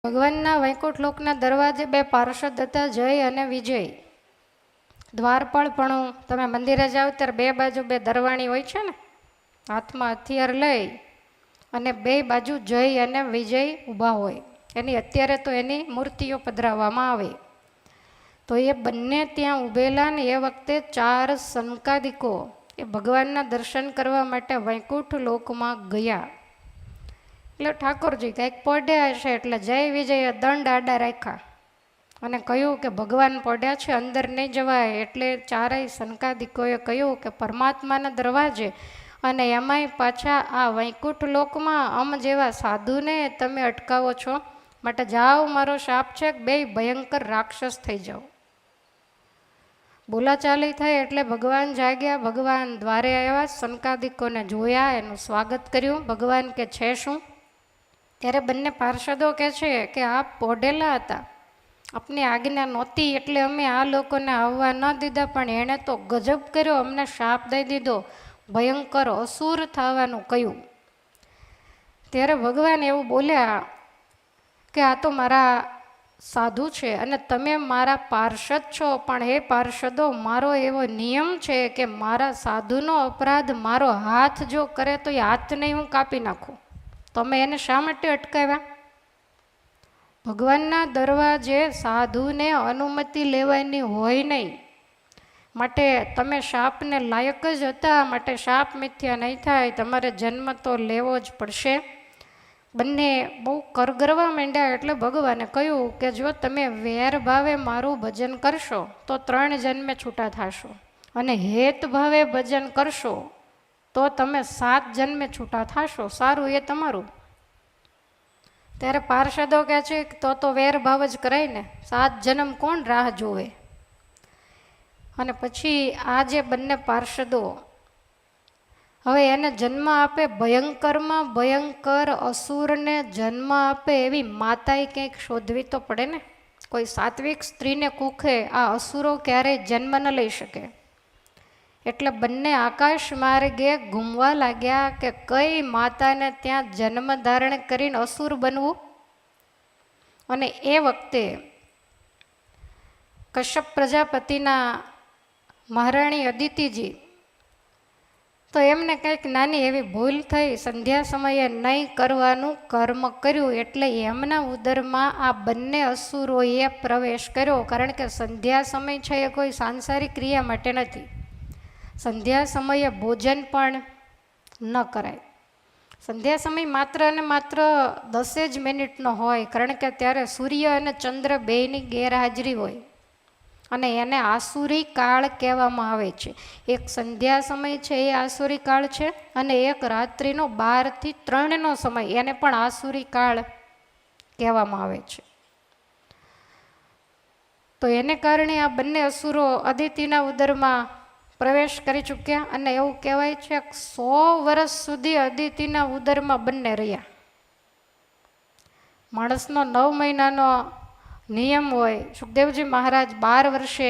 ભગવાનના વૈકુંઠ લોકના દરવાજે બે પાર્ષદ હતા, જય અને વિજય. દ્વારપાળ તમે મંદિરે જાઓ ત્યારે બે બાજુ બે દરવાણી હોય છે ને, હાથમાં હથિયાર લઈ અને બે બાજુ જય અને વિજય ઊભા હોય. એની અત્યારે તો એની મૂર્તિઓ પધરાવવામાં આવે. તો એ બંને ત્યાં ઊભેલા ને એ વખતે 4 સંકાદિકો એ ભગવાનના દર્શન કરવા માટે વૈકુંઠ લોકમાં ગયા. એટલે ઠાકોરજી કંઈક પડ્યા છે એટલે જય વિજયે દંડ આડા રાખ્યા અને કહ્યું કે ભગવાન પડ્યા છે, અંદર નહીં જવાય. એટલે 4 સંકાદિકોએ કહ્યું કે પરમાત્માના દરવાજે અને એમાંય પાછા આ વૈકુંઠ લોકમાં અમ જેવા સાધુને તમે અટકાવો છો, માટે જાઓ, મારો શાપ છે, બે ભયંકર રાક્ષસ થઈ જાઓ. બોલાચાલી થઈ એટલે ભગવાન જાગ્યા. ભગવાન દ્વારે આવ્યા, સંકાદિકોને જોયા, એનું સ્વાગત કર્યું. ભગવાન કે છે શું? ત્યારે બંને પાર્ષદો કહે છે કે આપ પોઢેલા હતા, આપની આજ્ઞા નહોતી એટલે અમે આ લોકોને આવવા ન દીધા, પણ એણે તો ગજબ કર્યો, અમને શાપ દઈ દીધો, ભયંકર અસુર થવાનું કહ્યું. ત્યારે ભગવાન એવું બોલ્યા કે આ તો મારા સાધુ છે અને તમે મારા પાર્ષદ છો, પણ હે પાર્ષદો, મારો એવો નિયમ છે કે મારા સાધુનો અપરાધ મારો હાથ જો કરે તો એ હાથને હું કાપી નાખું. તમે એને શા માટે અટકાવ્યા? ભગવાનના દરવાજે સાધુને અનુમતિ લેવાની હોય નહીં, માટે તમે શાપને લાયક જ હતા, માટે શાપ મિથ્યા નહીં થાય, તમારે જન્મ તો લેવો જ પડશે. બંને બહુ કરગરવા માંડ્યા એટલે ભગવાને કહ્યું કે જો તમે વેર ભાવે મારું ભજન કરશો તો 3 જન્મે છૂટા થશો, અને હેત ભાવે ભજન કરશો તો તમે 7 જન્મે છૂટા થશો. સારું, એ તમારું. ત્યારે પાર્ષદો કહે છે તો વેર ભાવ જ કરાય ને, 7 જન્મ કોણ રાહ જોવે? અને પછી આ જે બંને પાર્ષદો હવે એને જન્મ આપે, ભયંકરમાં ભયંકર અસુરને જન્મ આપે એવી માતાએ કંઈક શોધવી તો પડે ને. કોઈ સાત્વિક સ્ત્રીને કુખે આ અસુરો ક્યારેય જન્મ ન લઈ શકે. એટલે બંને આકાશ માર્ગે ઘૂમવા લાગ્યા કે કઈ માતાને ત્યાં જન્મ ધારણ કરીને અસુર બનવું. અને એ વખતે કશ્યપ પ્રજાપતિના મહારાણી અદિતિજી તો એમને કંઈક નાની એવી ભૂલ થઈ, સંધ્યા સમયે નહીં કરવાનું કર્મ કર્યું, એટલે એમના ઉદરમાં આ બંને અસુરોએ પ્રવેશ કર્યો. કારણ કે સંધ્યા સમય છે એ કોઈ સાંસારિક ક્રિયા માટે નથી. સંધ્યા સમયે ભોજન પણ ન કરાય. સંધ્યા સમય માત્ર અને માત્ર 10 જ મિનિટનો હોય, કારણ કે ત્યારે સૂર્ય અને ચંદ્ર બેયની ગેરહાજરી હોય અને એને આસુરી કાળ કહેવામાં આવે છે. એક સંધ્યા સમય છે એ આસુરી કાળ છે, અને એક રાત્રિનો 12 થી 3નો સમય એને પણ આસુરી કાળ કહેવામાં આવે છે. તો એને કારણે આ બંને અસુરો અદિતિના ઉદરમાં પ્રવેશ કરી ચૂક્યા, અને એવું કહેવાય છે 100 વર્ષ સુધી અદિતિના ઉદરમાં બંને રહ્યા. માણસનો 9 મહિનાનો નિયમ હોય. સુખદેવજી મહારાજ 12 વર્ષે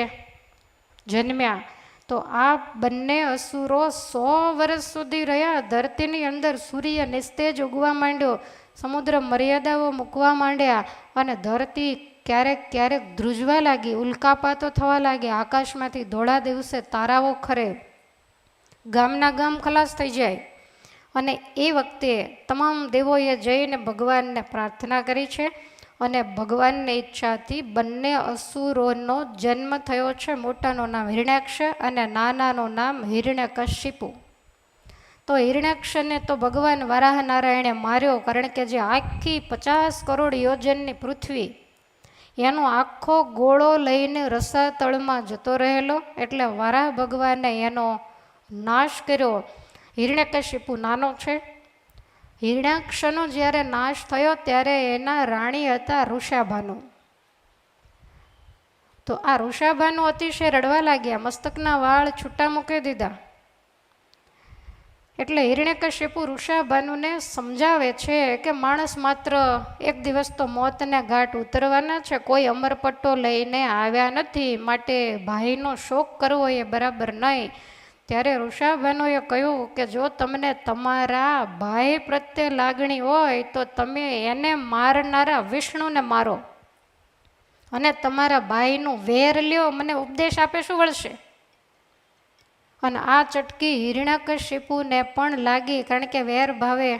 જન્મ્યા, તો આ બંને અસુરો 100 વર્ષ સુધી રહ્યા. ધરતીની અંદર સૂર્ય નિસ્તેજ ઉગવા માંડ્યો, સમુદ્ર મર્યાદાઓ મૂકવા માંડ્યા, અને ધરતી ક્યારેક ક્યારેક ધ્રુજવા લાગી, ઉલ્કાપાતો થવા લાગ્યા, આકાશમાંથી ધોળા દિવસે તારાઓ ખરે, ગામના ગામ ખલાસ થઈ જાય. અને એ વખતે તમામ દેવોએ જઈને ભગવાનને પ્રાર્થના કરી છે, અને ભગવાનની ઈચ્છાથી બંને અસુરોનો જન્મ થયો છે. મોટાનું નામ હિરણ્યાક્ષ અને નાનાનું નામ હિરણ્યકશિપુ. તો હિરણ્યાક્ષને તો ભગવાન વરાહ નારાયણે માર્યો, કારણ કે જે આખી 50 કરોડ યોજનની પૃથ્વી એનો આખો ગોળો લઈને રસાતળમાં જતો રહેલો, એટલે વરાહ ભગવાને એનો નાશ કર્યો. હિરણ્યકશિપુ નાનો છે. હિરણ્યાક્ષનો જ્યારે નાશ થયો ત્યારે એના રાણી હતા ઋષાભાનુ. તો આ ઋષાભાનુ અતિશય રડવા લાગ્યા, મસ્તકના વાળ છૂટા મૂકી દીધા. એટલે હિરણ્યકશિપુ ઋષાભાનુને સમજાવે છે કે માણસ માત્ર એક દિવસ તો મોતને ઘાટ ઉતરવાના છે, કોઈ અમરપટ્ટો લઈને આવ્યા નથી, માટે ભાઈનો શોક કરવો એ બરાબર નહીં. ત્યારે ઋષાભાનુએ કહ્યું કે જો તમને તમારા ભાઈ પ્રત્યે લાગણી હોય તો તમે એને મારનારા વિષ્ણુને મારો અને તમારા ભાઈનું વેર લ્યો, મને ઉપદેશ આપે શું વળશે? અને આ ચટકી હિરણ્યકશિપુને પણ લાગી, કારણ કે વેર ભાવે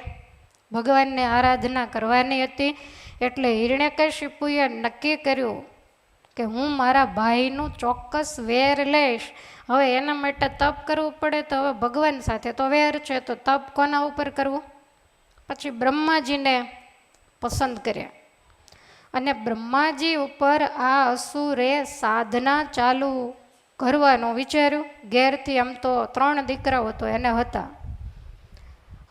ભગવાનને આરાધના કરવાની હતી. એટલે હિરણ્યકશિપુએ નક્કી કર્યું કે હું મારા ભાઈનું ચોક્કસ વેર લઈશ. હવે એના માટે તપ કરવું પડે, તો હવે ભગવાન સાથે તો વેર છે, તો તપ કોના ઉપર કરવું? પછી બ્રહ્માજીને પસંદ કર્યા અને બ્રહ્માજી ઉપર આ અસુરે સાધના ચાલુ કરવાનું વિચાર્યું. ઘેરથી આમ તો 3 દીકરાઓ તો એને હતા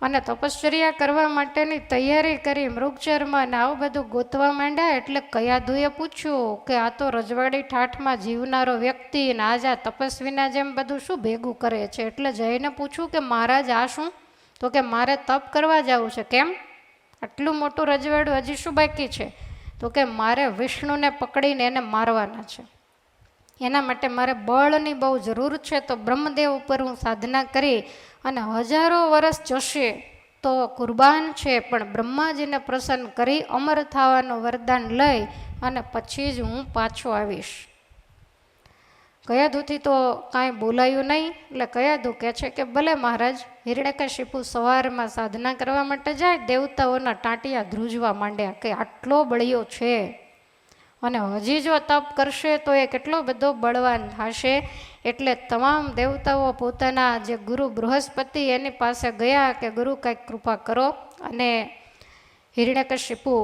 અને તપશ્ચર્યા કરવા માટેની તૈયારી કરી. મૃગચર્મા ને આવું બધું ગોતવા માંડ્યા. એટલે કયાધુએ પૂછ્યું કે આ તો રજવાડી ઠાઠમાં જીવનારો વ્યક્તિ ને આજ આ તપસ્વીના જેમ બધું શું ભેગું કરે છે? એટલે જઈને પૂછ્યું કે મહારાજ આ શું? તો કે મારે તપ કરવા જવું છે. કેમ? આટલું મોટું રજવાડું, હજી શું બાકી છે? તો કે મારે વિષ્ણુને પકડીને એને મારવાના છે, એના માટે મારે બળની બહુ જરૂર છે. તો બ્રહ્મદેવ ઉપર હું સાધના કરી અને 1000 વર્ષ જશે તો કુરબાન છે, પણ બ્રહ્માજીને પ્રસન્ન કરી અમર થવાનું વરદાન લઈ અને પછી જ હું પાછો આવીશ. કયાધુથી તો કાંઈ બોલાયું નહીં. એટલે કયાધુ કહે છે કે ભલે મહારાજ. હિરણ્યકશિપુ સવારમાં સાધના કરવા માટે જાય, દેવતાઓના ટાંટિયા ધ્રુજવા માંડ્યા કે આટલો બળિયો છે અને હજી જો તપ કરશે તો એ કેટલો બધો બળવાન થશે. એટલે તમામ દેવતાઓ પોતાના જે ગુરુ બૃહસ્પતિ એની પાસે ગયા કે ગુરુ કંઈક કૃપા કરો. અને હિરણ્યકશિપુ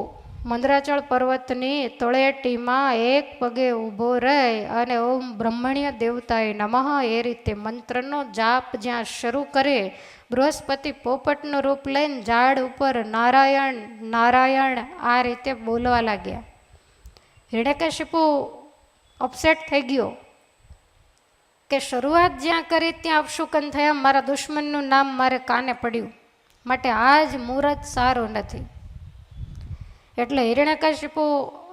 મંદરાચળ પર્વતની તળેટીમાં એક પગે ઊભો રહી અને ઓમ બ્રહ્મણ્ય દેવતાએ નમઃ એ રીતે મંત્રનો જાપ જ્યાં શરૂ કરે, બૃહસ્પતિ પોપટનું રૂપ લઈને ઝાડ ઉપર નારાયણ નારાયણ આ રીતે બોલવા લાગ્યા. હિરણ્યકશિપુ અપસેટ થઈ ગયો કે શરૂઆત જ્યાં કરી ત્યાં અપશુકન થયા, મારા દુશ્મનનું નામ મારે કાને પડ્યું, માટે આજ મુહૂર્ત સારું નથી. એટલે હિરણ્યકશિપુ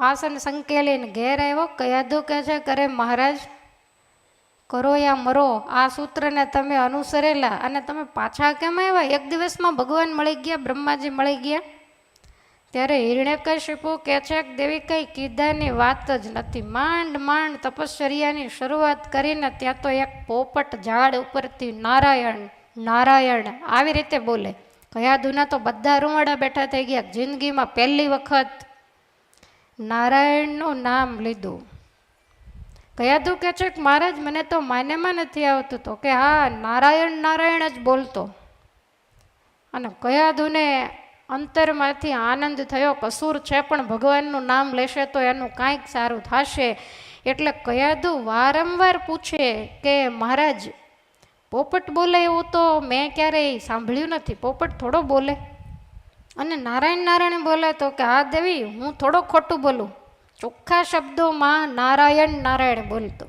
આસન સંકેલીને ઘેર આવ્યો. કયાધુ કહે છે કરે મહારાજ કરો યા મરો, આ સૂત્રને તમે અનુસરેલા અને તમે પાછા કેમ આવ્યા? એક દિવસમાં ભગવાન મળી ગયા, બ્રહ્માજી મળી ગયા. ત્યારે હિરણ્યકશિપુ કહે છે કે દેવી કંઈ કીધાની વાત જ નથી. માંડ માંડ તપશ્ચર્યાની શરૂઆત કરીને ત્યાં તો એક પોપટ ઝાડ ઉપરથી નારાયણ નારાયણ આવી રીતે બોલે. કયાધુના તો બધા રૂવાડા બેઠા થઈ ગયા. જિંદગીમાં પહેલી વખત નારાયણનું નામ લીધું. કયાધુ કહે છે કે મહારાજ મને તો માન્યમાં નથી આવતું. તો કે હા, નારાયણ નારાયણ જ બોલતો. અને કયાધુને અંતરમાંથી આનંદ થયો, કસૂર છે પણ ભગવાનનું નામ લેશે તો એનું કાંઈક સારું થશે. એટલે કયાધુ વારંવાર પૂછે કે મહારાજ પોપટ બોલે એવું તો મેં ક્યારેય સાંભળ્યું નથી, પોપટ થોડો બોલે? અને નારાયણ નારાયણ બોલે? તો કે હા દેવી, હું થોડો ખોટું બોલું, ચોખ્ખા શબ્દોમાં નારાયણ નારાયણ બોલતો.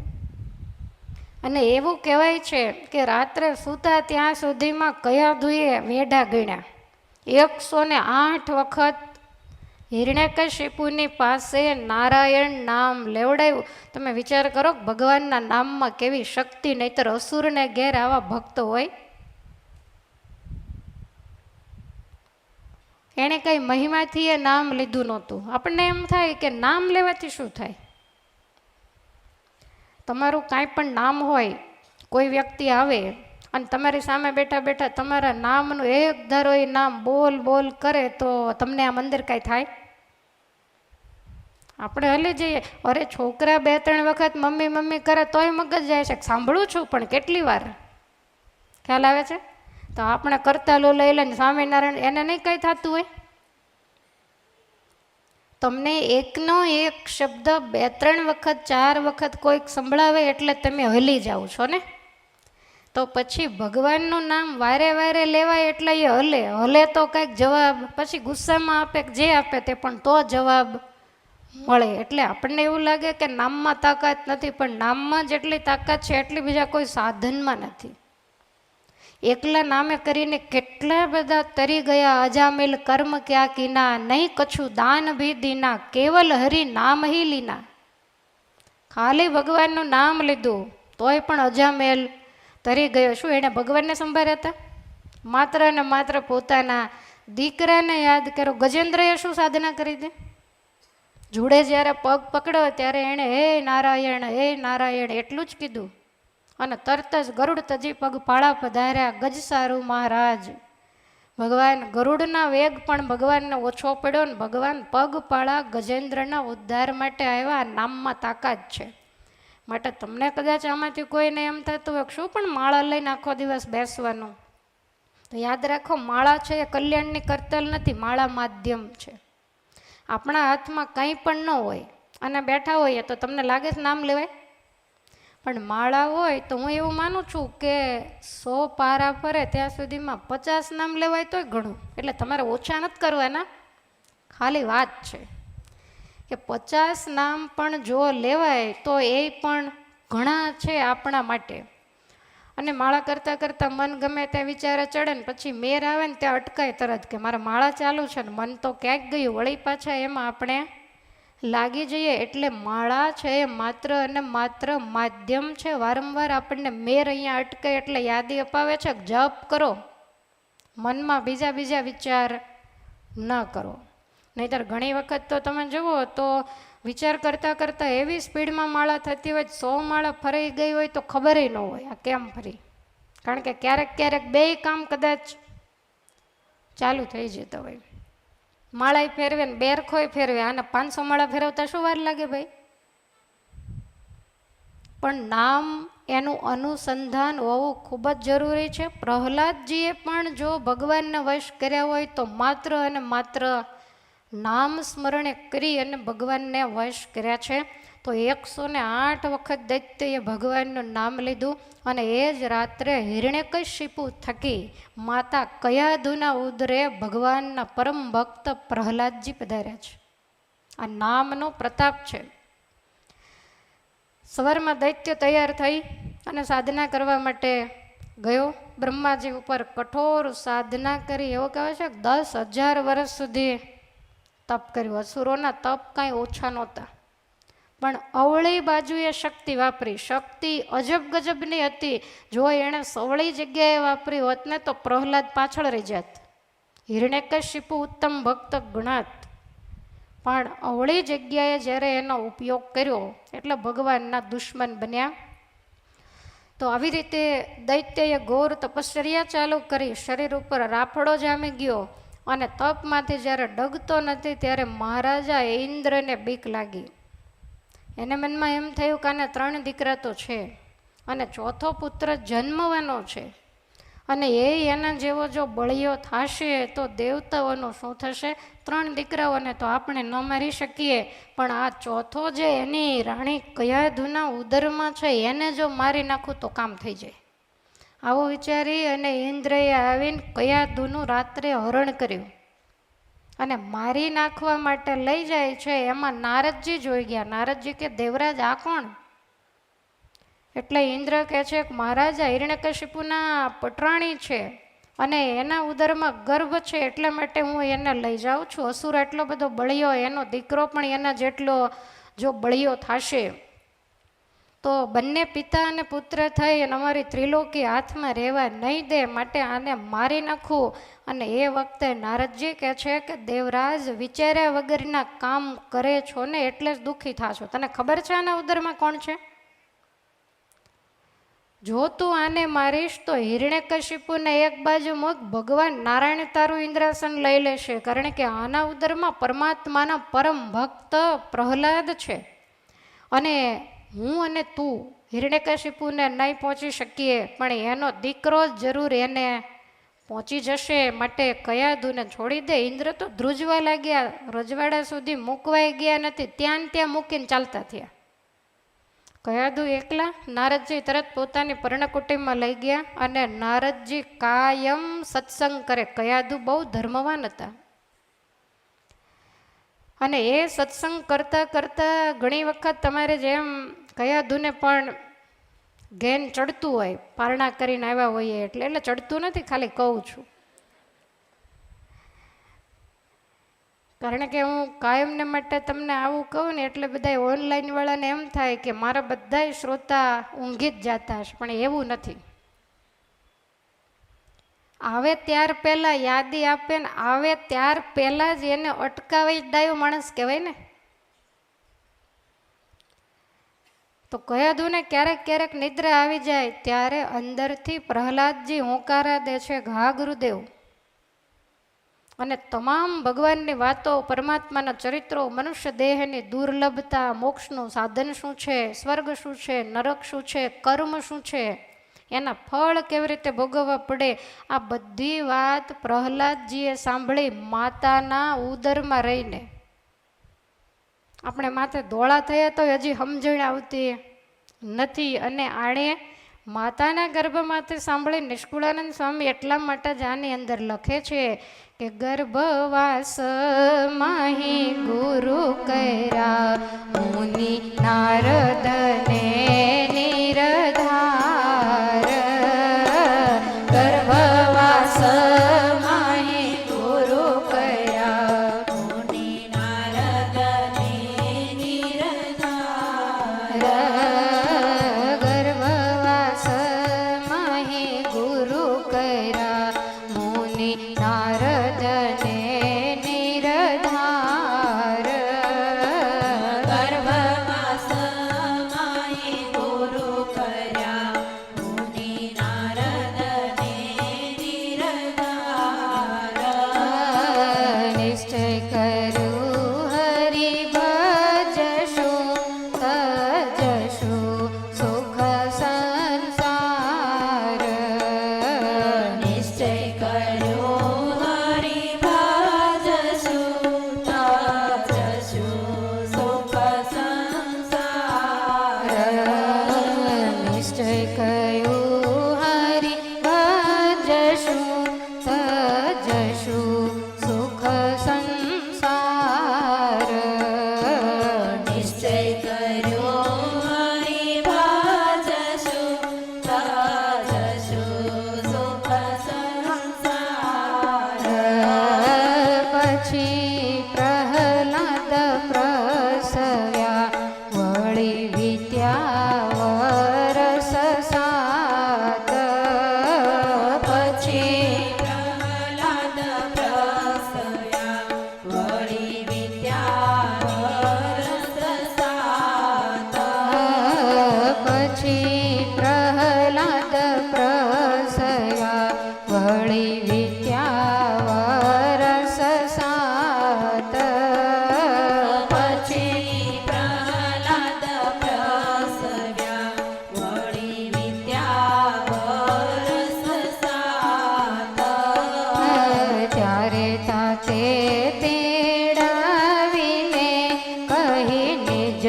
અને એવું કહેવાય છે કે રાત્રે સૂતા ત્યાં સુધીમાં કયાધુએ વેઢા ગણ્યા. 108 વખત હિરણ્યકશિપુની પાસે નારાયણ નામ લેવડાવ્યું. તમે વિચાર કરો ભગવાનના નામમાં કેવી શક્તિ, નહીતર અસુરને ઘેર આવા ભક્ત હોય? એણે કંઈ મહિમાથી એ નામ લીધું નહોતું. આપણને એમ થાય કે નામ લેવાથી શું થાય? તમારું કાંઈ પણ નામ હોય, કોઈ વ્યક્તિ આવે અને તમારી સામે બેઠા બેઠા તમારા નામનું એક ધારો એ નામ બોલ બોલ કરે તો તમને આ મંદિર કાંઈ થાય? આપણે હલી જઈએ. અરે છોકરા 2-3 વખત મમ્મી મમ્મી કરે તોય મગજ જાય છે, સાંભળું છું પણ કેટલી વાર? ખ્યાલ આવે છે? તો આપણે કરતા લો લઈ લઈને સ્વામિનારાયણ એને નહીં કંઈ થતું હોય? તમને એકનો એક શબ્દ 2-3 વખત 4 વખત કોઈક સંભળાવે એટલે તમે હલી જાઓ છો ને. તો પછી ભગવાનનું નામ વારે વારે લેવાય એટલે એ હલે હલે તો કંઈક જવાબ પછી ગુસ્સામાં આપે જે આપે તે પણ તો જવાબ મળે. એટલે આપણને એવું લાગે કે નામમાં તાકાત નથી, પણ નામમાં જેટલી તાકાત છે એટલી બીજા કોઈ સાધનમાં નથી. એકલા નામે કરીને કેટલા બધા તરી ગયા. અજામિલ કર્મ ક્યાં કીના, નહીં કછું દાન ભી દીના, કેવલ હરિ નામ હી લીના. ખાલી ભગવાનનું નામ લીધું તોય પણ અજામેલ, તરી ગયો. શું એણે ભગવાનને સંભાળ્યા હતા? માત્ર ને માત્ર પોતાના દીકરાને યાદ કરો. ગજેન્દ્રએ શું સાધના કરી હતી? જોડે જ્યારે પગ પકડ્યો ત્યારે એણે હે નારાયણ એટલું જ કીધું અને તરત જ ગરુડ તજી પગ પાળા પધાર્યા. ગજસારું મહારાજ. ભગવાન ગરુડના વેગ પણ ભગવાનને ઓછો પડ્યો ને ભગવાન પગ પાળા ગજેન્દ્રના ઉદ્ધાર માટે આવ્યા. નામમાં તાકાત છે. માટે તમને કદાચ આમાંથી કોઈને એમ થતું હોય શું પણ માળા લઈને આખો દિવસ બેસવાનું, તો યાદ રાખો માળા છે એ કલ્યાણની કરતલ નથી, માળા માધ્યમ છે. આપણા હાથમાં કંઈ પણ ન હોય અને બેઠા હોઈએ તો તમને લાગે છે નામ લેવાય, પણ માળા હોય તો હું એવું માનું છું કે 100 પારા ફરે ત્યાં સુધીમાં 50 નામ લેવાય તોય ઘણું. એટલે તમારે ઓછા નથી કરવાના, ખાલી વાત છે કે 50 નામ પણ જો લેવાય તો એ પણ ઘણા છે આપણા માટે. અને માળા કરતાં કરતાં મન ગમે ત્યાં વિચારે ચડે ને પછી મેર આવે ને ત્યાં અટકાય તરત કે મારા માળા ચાલુ છે ને મન તો ક્યાંક ગયું, વળી પાછા એમાં આપણે લાગી જઈએ. એટલે માળા છે એ માત્ર અને માત્ર માધ્યમ છે. વારંવાર આપણને મેર અહીંયા અટકાય એટલે યાદી અપાવે છે જપ કરો, મનમાં બીજા વિચાર ન કરો. નહીંતર ઘણી વખત તો તમે જુઓ તો વિચાર કરતાં કરતાં એવી સ્પીડમાં માળા થતી હોય, 100 માળા ફરાઈ ગઈ હોય તો ખબર ન હોય આ કેમ ફરી. કારણ કે ક્યારેક બે કામ કદાચ ચાલુ થઈ જતા હોય. માળાય ફેરવે ને બેરખોય ફેરવે. આને 500 માળા ફેરવતા શું વાર લાગે ભાઈ? પણ નામ એનું અનુસંધાન હોવું ખૂબ જ જરૂરી છે. પ્રહલાદજીએ પણ જો ભગવાનને વશ કર્યા હોય તો માત્ર અને માત્ર નામ સ્મરણે કરી અને ભગવાનને વશ કર્યા છે. તો 108 વખત દૈત્યએ ભગવાનનું નામ લીધું અને એ જ રાત્રે હિરણ્યકશિપુ થકી માતા કયાધુના ઉદરે ભગવાનના પરમ ભક્ત પ્રહલાદજી પધાર્યા છે. આ નામનો પ્રતાપ છે. સવારમાં દૈત્ય તૈયાર થઈ અને સાધના કરવા માટે ગયો. બ્રહ્માજી ઉપર કઠોર સાધના કરી. એવો કહે છે 10,000 વર્ષ સુધી તપ કર્યું. અસુરોના તપ કાંઈ ઓછા નહોતા, પણ અવળી બાજુએ શક્તિ વાપરી. શક્તિ અજબ ગજબની હતી. જો એણે સવળી જગ્યાએ વાપરી હોત ને તો પ્રહલાદ પાછળ રહી જાત. હિરણ્યકશિપુ ઉત્તમ ભક્ત ગણાત, પણ અવળી જગ્યાએ જ્યારે એનો ઉપયોગ કર્યો એટલે ભગવાનના દુશ્મન બન્યા. તો આવી રીતે દૈત્યએ ઘોર તપશ્ચર્યા ચાલુ કરી. શરીર ઉપર રાફડો જામી ગયો અને તપમાંથી જ્યારે ડગતો નથી ત્યારે મહારાજા ઇન્દ્રને બીક લાગી. એને મનમાં એમ થયું કે આને 3 દીકરા તો છે અને ચોથો પુત્ર જન્મવાનો છે, અને એના જેવો જો બળિયો થશે તો દેવતાઓનું શું થશે? 3 દીકરાઓને તો આપણે ન મારી શકીએ, પણ આ ચોથો જે એની રાણી કયાધુના ઉદરમાં છે એને જો મારી નાખું તો કામ થઈ જાય. આવું વિચારી અને ઇન્દ્રએ આવીને કયાધુનું રાત્રે હરણ કર્યું અને મારી નાખવા માટે લઈ જાય છે. એમાં નારદજી જોઈ ગયા. નારદજી કે દેવરાજ આ કોણ? એટલે ઇન્દ્ર કહે છે કે મહારાજ આ હિરણ્યકશિપુના પટરાણી છે અને એના ઉદરમાં ગર્ભ છે, એટલા માટે હું એને લઈ જાઉં છું. અસુર એટલો બધો બળિયો, એનો દીકરો પણ એના જેટલો જો બળિયો થશે તો બંને પિતા અને પુત્ર થઈ અને અમારી ત્રિલોકી હાથમાં રહેવા નહીં દે, માટે આને મારી નાખું. અને એ વખતે નારદજી કહે છે કે દેવરાજ વિચાર્યા વગરના કામ કરે છો ને એટલે જ દુઃખી થાશો. તને ખબર છે આના ઉદરમાં કોણ છે? જો તું આને મારીશ તો હિરણ્યકશિપુને એક બાજુ મૂક, ભગવાન નારાયણ તારું ઇન્દ્રાસન લઈ લેશે. કારણ કે આના ઉદરમાં પરમાત્માના પરમ ભક્ત પ્રહલાદ છે અને હું અને તું હિરણ્યકશિપુને નહીં પહોંચી શકીએ, પણ એનો દીકરો જરૂર એને પહોંચી જશે. માટે કયાધુને છોડી દે. ઇન્દ્ર તો ધ્રુજવા લાગ્યા. રજવાડા સુધી મૂકવાઈ ગયા નથી, ત્યાં મૂકીને ચાલતા થયા. કયાધુ એકલા. નારદજી તરત પોતાની પર્ણકુટીમાં લઈ ગયા અને નારદજી કાયમ સત્સંગ કરે. કયાધુ બહુ ધર્મવાન હતા અને એ સત્સંગ કરતાં કરતાં ઘણી વખત તમારે જેમ કયાધુને પણ ઘેન ચડતું હોય, પારણા કરીને આવ્યા હોઈએ એટલે ચડતું નથી, ખાલી કહું છું. કારણ કે હું કાયમને માટે તમને આવું કહું ને એટલે બધા ઓનલાઈન વાળાને એમ થાય કે મારા બધા શ્રોતા ઊંઘી જ જતા હશે, પણ એવું નથી. આવે ત્યાર પહેલાં યાદી આપે ને આવે ત્યાર પહેલાં જ એને અટકાવી જ ડાયો માણસ કહેવાય ને. તો કહ્યા દઉં ને ક્યારેક ક્યારેક નિદ્રા આવી જાય ત્યારે અંદરથી પ્રહલાદજી હોંકારા દે છે, ઘા ગુરુદેવ. અને તમામ ભગવાનની વાતો, પરમાત્માના ચરિત્રો, મનુષ્ય દેહની દુર્લભતા, મોક્ષનું સાધન શું છે, સ્વર્ગ શું છે, નરક શું છે, કર્મ શું છે, એના ફળ કેવી રીતે ભોગવવા પડે, આ બધી વાત પ્રહલાદજીએ સાંભળી માતાના ઉદરમાં રહીને. આપણે માથે ધોળા થયા તો હજી સમજણ આવતી નથી. અને આણે માતાના ગર્ભમાંથી સાંભળી નિષ્કુળાનંદ સ્વામી એટલા માટે જ આની અંદર લખે છે કે ગર્ભવાસ માહી ગુરુ કર્યા મુનિ નારદને નિરધાર. ગર્ભવાસ માહી ગુરુ કર્યા મુનિ નારદને નિરધાર. ગર્ભવાસ માહી ગુરુ કર્યા મુનિ નારદને નિરધાર. ગર્ભવાસ માહી ગુરુ કર્યા મુનિ નારદને નિરધાર. નિશ્ચય કર્યું હરિ ભજશું તજશું સુખ સંસાર. નિશ્ચય કર્યો હરિ ભજશું તજશું સુખ સંસાર. નિશ્ચય કર્યું હરિ ભજશું તજશું સુખ સંસાર. નિશ્ચય કર્યો હરિ ભજશું તજશું સુખ સંસાર. પછી પ્રહલાદ પ્રસવ્યા વળી વિદ્યા વરસ સાત. પછી પ્રહલાદ પ્રસવ્યા વળી વિદ્યા વરસ સાત. પછી પ્રહલાદ પ્રસવ્યા વળી વિદ્યા વરસ સાત. પછી પ્રહલાદ પ્રસવ્યા વળી વિદ્યા વરસ સાત. ત્યારે તાતે તેડાવીને કહી નિજ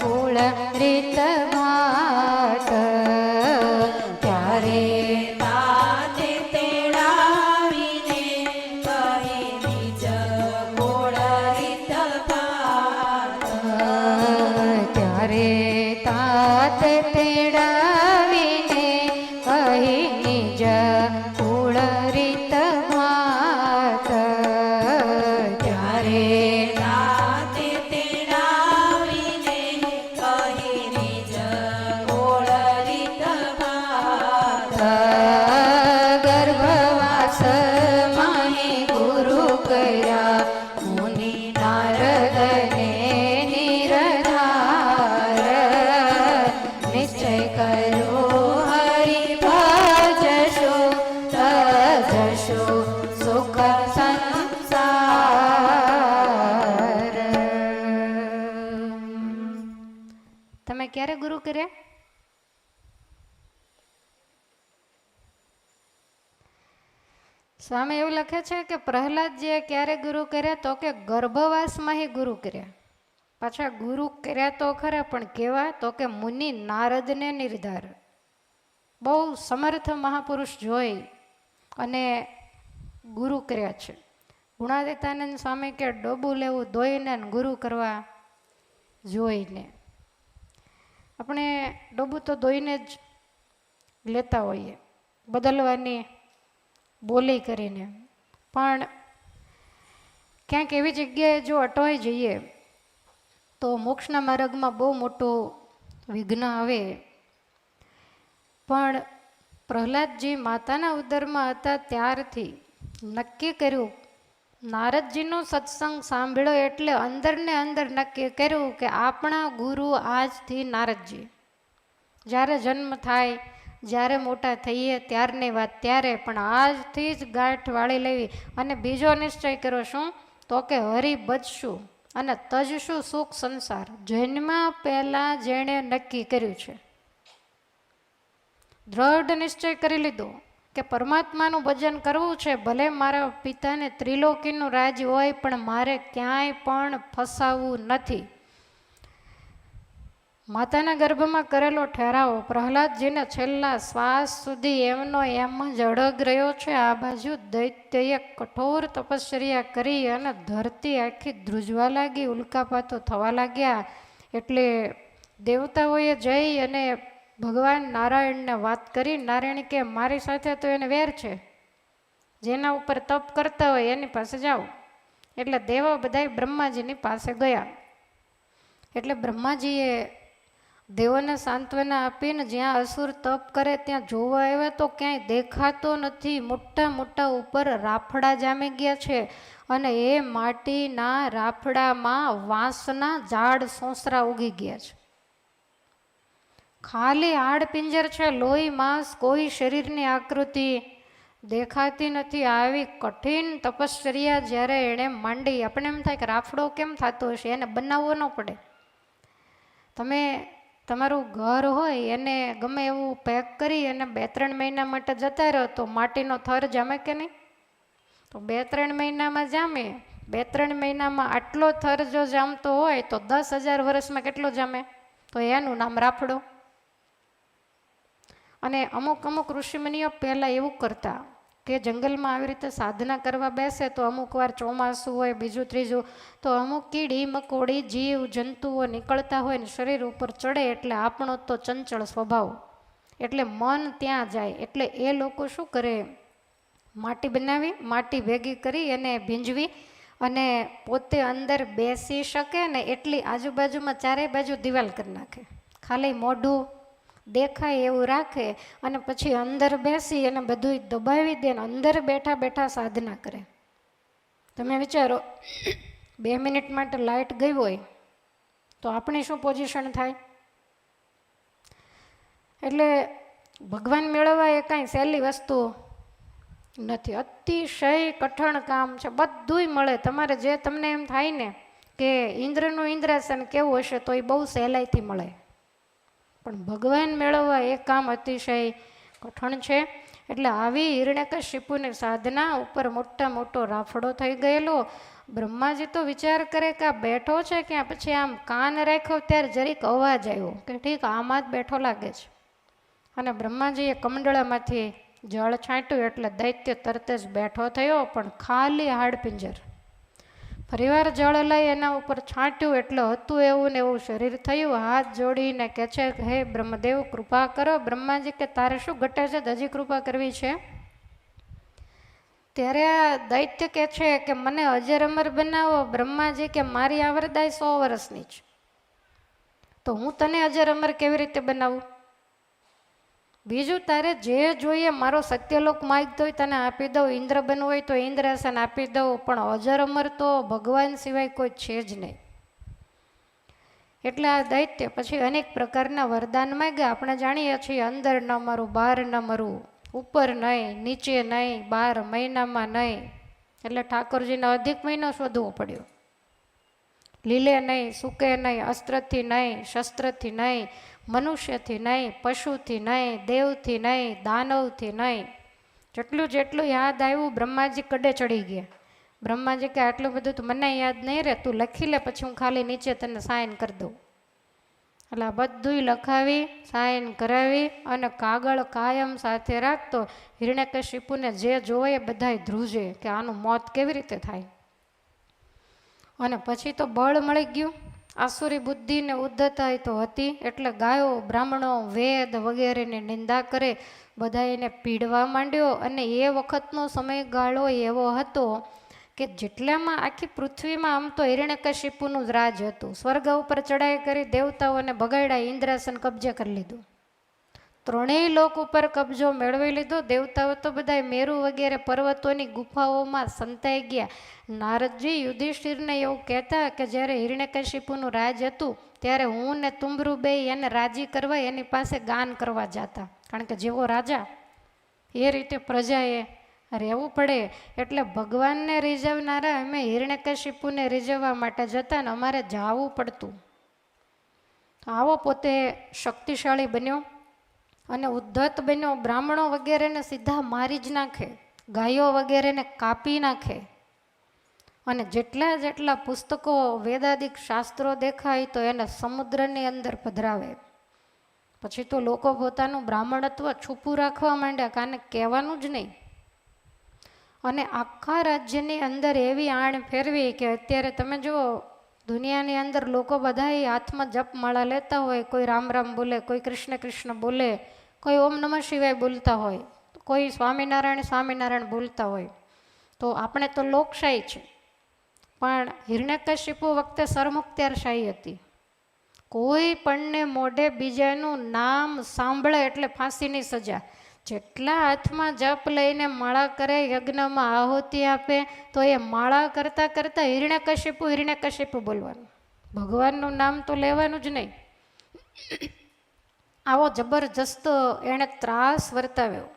કુળ રીત ભાત. ત્યારે તાતે તેડાવીને કહી નિજ કુળ રીત ભાત. ત્યારે તાતે તેડાવીને કહી નિજ કુળ રીત ભાત. ત્યારે તાતે તેડાવીને કહી નિજ કુળ રીત ભાત. ગર્ભવાસ માહી ગુરુ કર્યા મુનિ નારદને નિરધાર. નિશ્ચય કરો હરિ ભજશું તજશું સુખ સંસાર. તમે ક્યારે ગુરુ કર્યા? સ્વામી એવું લખે છે કે પ્રહલાદજીએ ક્યારે ગુરુ કર્યા તો કે ગર્ભવાસમાં ગુરુ કર્યા. પાછા ગુરુ કર્યા તો ખરા પણ કેવા તો કે મુનિ નારદને નિર્ધાર. બહુ સમર્થ મહાપુરુષ જોઈ અને ગુરુ કર્યા છે. ગુણાતીતાનંદ સ્વામી કે ડોબું લેવું ધોઈને ગુરુ કરવા જોઈને. આપણે ડોબું તો ધોઈને જ લેતા હોઈએ બદલવાની બોલી કરીને, પણ ક્યાંક એવી જગ્યાએ જો અટવાઈ જઈએ તો મોક્ષના માર્ગમાં બહુ મોટું વિઘ્ન આવે. પણ પ્રહલાદજી માતાના ઉદરમાં હતા ત્યારથી નક્કી કર્યું, નારદજીનો સત્સંગ સાંભળ્યો એટલે અંદર ને અંદર નક્કી કર્યું કે આપણા ગુરુ આજથી નારદજી. જ્યારે જન્મ થાય, જ્યારે મોટા થઈએ ત્યારની વાત ત્યારે, પણ આજથી જ ગાંઠ વાળી લેવી. અને બીજો નિશ્ચય કર્યો શું? તો કે હરિ બચશું અને તજશું સુખ સંસાર. જન્મ પહેલાં જેણે નક્કી કર્યું છે, દ્રઢ નિશ્ચય કરી લીધો કે પરમાત્માનું ભજન કરવું છે. ભલે મારા પિતાને ત્રિલોકીનું રાજ હોય, પણ મારે ક્યાંય પણ ફસાવવું નથી. માતાના ગર્ભમાં કરેલો ઠેરાવો પ્રહલાદજીને છેલ્લા શ્વાસ સુધી એમનો એમ જ અડગ રહ્યો છે. આ બાજુ દૈત્યએ કઠોર તપશ્ચર્યા કરી અને ધરતી આખી ધ્રુજવા લાગી, ઉલ્કાપાતો થવા લાગ્યા. એટલે દેવતાઓએ જઈ અને ભગવાન નારાયણને વાત કરી. નારાયણ કે મારી સાથે તો એને વેર છે, જેના ઉપર તપ કરતા હોય એની પાસે જાઓ. એટલે દેવો બધાય બ્રહ્માજીની પાસે ગયા. એટલે બ્રહ્માજીએ દેવોને સાંત્વના આપીને જ્યાં અસુર તપ કરે ત્યાં જોવા આવ્યા તો ક્યાંય દેખાતો નથી. મોટા મોટા ઉપર રાફડા જામી ગયા છે અને એ માટીના રાફડામાં વાંસના ઝાડ સોંસરા ઉગી ગયા છે. ખાલી હાડ પિંજર છે, લોહી માંસ કોઈ શરીરની આકૃતિ દેખાતી નથી. આવી કઠિન તપશ્ચર્યા જ્યારે એણે માંડી, આપણે એમ થાય કે રાફડો કેમ થતો હશે, એને બનાવવો ન પડે. તમે તમારું ઘર હોય એને ગમે એવું પેક કરી અને 2-3 મહિના માટે જતા રહો તો માટીનો થર જામે કે નહીં? તો 2-3 મહિનામાં જામે. 2-3 મહિનામાં આટલો થર જો જામતો હોય તો 10,000 વર્ષમાં કેટલો જામે? તો એનું નામ રાફડો. અને અમુક અમુક ઋષિમુનિઓ પહેલાં એવું કરતા કે જંગલમાં આવી રીતે સાધના કરવા બેસે તો અમુક વાર ચોમાસું હોય, બીજું ત્રીજું, તો અમુક કીડી મકોડી જીવ જંતુઓ નીકળતા હોય ને શરીર ઉપર ચડે. એટલે આપણો તો ચંચળ સ્વભાવ, એટલે મન ત્યાં જાય. એટલે એ લોકો શું કરે, માટી બનાવી, માટી ભેગી કરી અને ભીંજવી અને પોતે અંદર બેસી શકે ને એટલી આજુબાજુમાં ચારે બાજુ દિવાલ કરી નાખે. ખાલી મોઢું દેખાય એવું રાખે અને પછી અંદર બેસી અને બધું દબાવી દે ને અંદર બેઠા બેઠા સાધના કરે. તમે વિચારો, 2 મિનિટ માટે લાઇટ ગઈ હોય તો આપણી શું પોઝિશન થાય? એટલે ભગવાન મેળવવા એ કાંઈ સહેલી વસ્તુ નથી, અતિશય કઠણ કામ છે. બધુંય મળે તમારે, જે તમને એમ થાય ને કે ઇન્દ્રનું ઇન્દ્રાસન કેવું હશે તો એ બહુ સહેલાઈથી મળે, પણ ભગવાન મેળવવા એ કામ અતિશય કઠણ છે. એટલે આવી હિરણ્યકશિપુની સાધના ઉપર મોટો રાફડો થઈ ગયેલો. બ્રહ્માજી તો વિચાર કરે કે આ બેઠો છે ક્યાં? પછી આમ કાન રાખ્યો ત્યારે જરીક અવાજ આવ્યો કે ઠીક આમાં જ બેઠો લાગે છે. અને બ્રહ્માજીએ કમંડળામાંથી જળ છાંટ્યું એટલે દૈત્ય તરત જ બેઠો થયો, પણ ખાલી હાડપિંજર. ફરીવાર જળ લઈ એના ઉપર છાંટ્યું એટલે હતું એવું ને એવું શરીર થયું. હાથ જોડીને કહે છે કે હે બ્રહ્મદેવ કૃપા કરો. બ્રહ્માજી કે તારે શું ઘટે છે, હજી કૃપા કરવી છે? ત્યારે આ દૈત્ય કહે છે કે મને અજર અમર બનાવો. બ્રહ્માજી કે મારી આવરદાય 100 વર્ષની છે, તો હું તને અજર અમર કેવી રીતે બનાવું? બીજું તારે જે જોઈએ, મારો સત્યલોક માગતો હોય તને આપી દઉં, ઇન્દ્ર બનવું હોય તો ઇન્દ્રાસન આપી દઉં, પણ અજર અમર તો ભગવાન સિવાય કોઈ છે જ નહીં. એટલે આ દૈત્ય પછી અનેક પ્રકારના વરદાન માગ્યા. આપણે જાણીએ છીએ, અંદર ન મરવું, બહાર ન મરવું, ઉપર નહીં, નીચે નહીં, 12 મહિનામાં નહીં. એટલે ઠાકોરજીને અધિક મહિનો શોધવો પડ્યો. લીલે નહીં, સૂકે નહીં, અસ્ત્રથી નહીં, શસ્ત્રથી નહીં, મનુષ્યથી નહીં, પશુથી નહીં, દેવથી નહીં, દાનવથી નહીં. જેટલું યાદ આવ્યું બ્રહ્માજી કડે ચડી ગયા. બ્રહ્માજી કે આટલું બધું તો મને યાદ નહીં રહે, તું લખી લે, પછી હું ખાલી નીચે તને સાઇન કરી દઉં. એટલે આ બધુંય લખાવી સાઇન કરાવી અને કાગળ કાયમ સાથે રાખતો. હિરણ્યકશિપુને જે જોવે એ બધાય ધ્રુજે કે આનું મોત કેવી રીતે થાય. અને પછી તો બળ મળી ગયું. આસુરી બુદ્ધિ ને ઉદ્ધતાય તો હતી, એટલે ગાયો, બ્રાહ્મણો, વેદ વગેરેની નિંદા કરે, બધા એને પીડવા માંડ્યો. અને એ વખતનો સમયગાળો એવો હતો કે જેટલામાં આખી પૃથ્વીમાં આમ તો હિરણ્યકશિપુનું જ રાજ હતું. સ્વર્ગ ઉપર ચડાઈ કરી દેવતાઓને બગાડ્યા, ઇન્દ્રાસન કબજે કરી લીધું. ત્રણેય લોક ઉપર કબજો મેળવી લીધો. દેવતાઓ તો બધા મેરુ વગેરે પર્વતોની ગુફાઓમાં સંતાઈ ગયા. નારદજી યુધિષ્ઠિરને એવું કહેતા કે જ્યારે હિરણ્યકશિપુનું રાજ હતું ત્યારે હું ને તુંબરુ બે એને રાજી કરવા એની પાસે ગાન કરવા જતા. કારણ કે જેવો રાજા એ રીતે પ્રજાએ રહેવું પડે. એટલે ભગવાનને રીઝવનારા અમે હિરણ્યકશિપુને રીઝવવા માટે જતા ને અમારે જાવું પડતું. આવો પોતે શક્તિશાળી બન્યો અને ઉદ્ધત બન્યો. બ્રાહ્મણો વગેરેને સીધા મારી જ નાખે, ગાયો વગેરેને કાપી નાખે, અને જેટલા પુસ્તકો વેદાદિક શાસ્ત્રો દેખાય તો એને સમુદ્રની અંદર પધરાવે. પછી તો લોકો પોતાનું બ્રાહ્મણત્વ છુપું રાખવા માંડ્યા, કાને કહેવાનું જ નહીં. અને આખા રાજ્યની અંદર એવી આણ ફેરવી કે અત્યારે તમે જુઓ દુનિયાની અંદર લોકો બધા હાથમાં જપમાળા લેતા હોય. કોઈ રામ રામ બોલે, કોઈ કૃષ્ણ કૃષ્ણ બોલે, કોઈ ઓમ નમઃ શિવાય બોલતા હોય, કોઈ સ્વામિનારાયણ સ્વામિનારાયણ બોલતા હોય. તો આપણે તો લોકશાહી છે, પણ હિરણ્યકશિપુ વખતે સરમુખત્યારશાહી હતી. કોઈ પણને મોઢે બીજાનું નામ સાંભળે એટલે ફાંસીની સજા. જેટલા હાથમાં જપ લઈને માળા કરે, યજ્ઞમાં આહુતિ આપે, તો એ માળા કરતાં કરતાં હિરણ્યકશિપુ હિરણ્યકશિપુ બોલવાનું, ભગવાનનું નામ તો લેવાનું જ નહીં. આવો જબરજસ્ત એણે ત્રાસ વર્તાવ્યો.